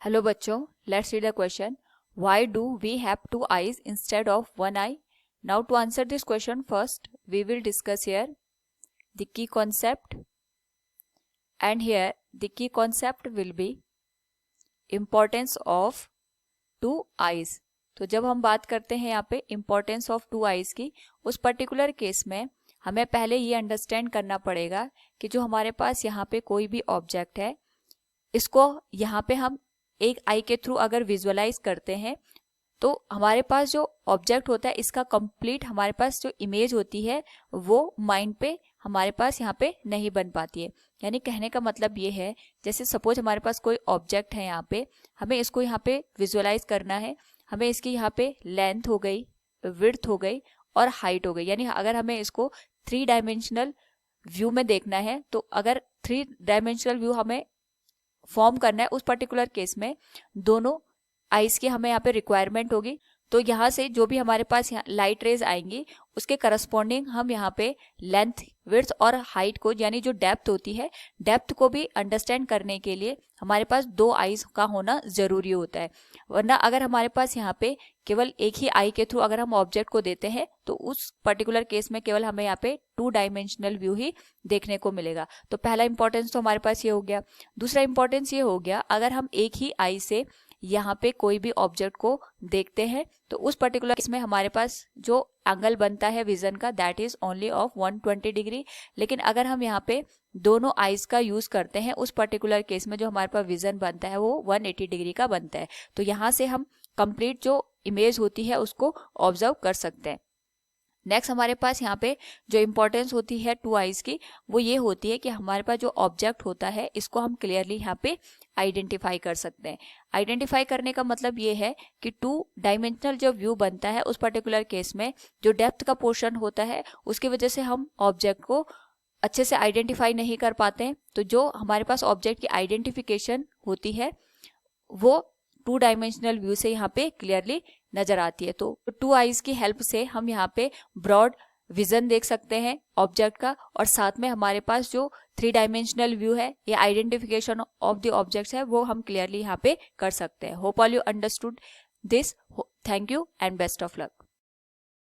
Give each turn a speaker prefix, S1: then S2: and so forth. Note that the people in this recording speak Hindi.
S1: हेलो बच्चों, let's read the question. Why do we have two eyes instead of one eye? Now to answer this question, first we will discuss here the key concept, and here the key concept will be importance of two eyes. तो जब हम बात करते हैं यहाँ पे importance of two eyes की, उस पर्टिकुलर केस में हमें पहले ये अंडरस्टैंड करना पड़ेगा कि जो हमारे पास यहाँ पे कोई भी ऑब्जेक्ट है, इसको यहाँ पे हम एक आई के थ्रू अगर विजुअलाइज करते हैं तो हमारे पास जो ऑब्जेक्ट होता है इसका कंप्लीट हमारे पास जो इमेज होती है वो माइंड पे हमारे पास यहाँ पे नहीं बन पाती है. यानी कहने का मतलब ये है, जैसे सपोज हमारे पास कोई ऑब्जेक्ट है, यहाँ पे हमें इसको यहाँ पे विजुअलाइज करना है. हमें इसकी यहाँ पे लेंथ हो गई, विड्थ हो गई और हाइट हो गई. यानी अगर हमें इसको 3 डायमेंशनल व्यू में देखना है, तो अगर 3 डायमेंशनल व्यू हमें फॉर्म करना है, उस पर्टिकुलर केस में दोनों आइज की हमें यहाँ पे रिक्वायरमेंट होगी. तो यहाँ से जो भी हमारे पास यहाँ लाइट रेज आएंगी उसके करस्पॉन्डिंग हम यहाँ पे लेंथ, विड्थ और हाइट को, यानी जो डेप्थ होती है, डेप्थ को भी अंडरस्टैंड करने के लिए हमारे पास 2 आइज का होना जरूरी होता है. वरना अगर हमारे पास यहाँ पे केवल एक ही आई के थ्रू अगर हम ऑब्जेक्ट को देते हैं तो उस पर्टिकुलर केस में केवल हमें यहाँ पे 2 डायमेंशनल व्यू ही देखने को मिलेगा. तो पहला इंपॉर्टेंस तो हमारे पास ये हो गया. दूसरा इंपॉर्टेंस ये हो गया, अगर हम एक ही आई से यहाँ पे कोई भी ऑब्जेक्ट को देखते हैं तो उस पर्टिकुलर इसमें हमारे पास जो एंगल बनता है विजन का, that is only of 120 degree. लेकिन अगर हम यहाँ पे दोनों आइज का यूज करते हैं, उस पर्टिकुलर केस में जो हमारे पास विजन बनता है वो 180 डिग्री का बनता है. तो यहाँ से हम कंप्लीट जो इमेज होती है उसको ऑब्जर्व कर सकते हैं. नेक्स्ट हमारे पास यहाँ पे जो इम्पोर्टेंस होती है 2 आइज की, वो ये होती है कि हमारे पास जो ऑब्जेक्ट होता है इसको हम क्लियरली यहाँ पे आइडेंटिफाई कर सकते हैं. आइडेंटिफाई करने का मतलब ये है कि 2 डायमेंशनल जो व्यू बनता है उस पर्टिकुलर केस में जो डेप्थ का पोर्शन होता है उसकी वजह से हम ऑब्जेक्ट को अच्छे से आइडेंटिफाई नहीं कर पाते हैं. तो जो हमारे पास ऑब्जेक्ट की आइडेंटिफिकेशन होती है वो 2 डायमेंशनल व्यू से यहाँ पे क्लियरली नजर आती है. तो 2 आइज की हेल्प से हम यहाँ पे ब्रॉड विजन देख सकते हैं ऑब्जेक्ट का, और साथ में हमारे पास जो 3 डायमेंशनल व्यू है या आइडेंटिफिकेशन ऑफ द ऑब्जेक्ट्स है वो हम क्लियरली यहाँ पे कर सकते हैं. Hope all you understood this. Thank you and best of luck.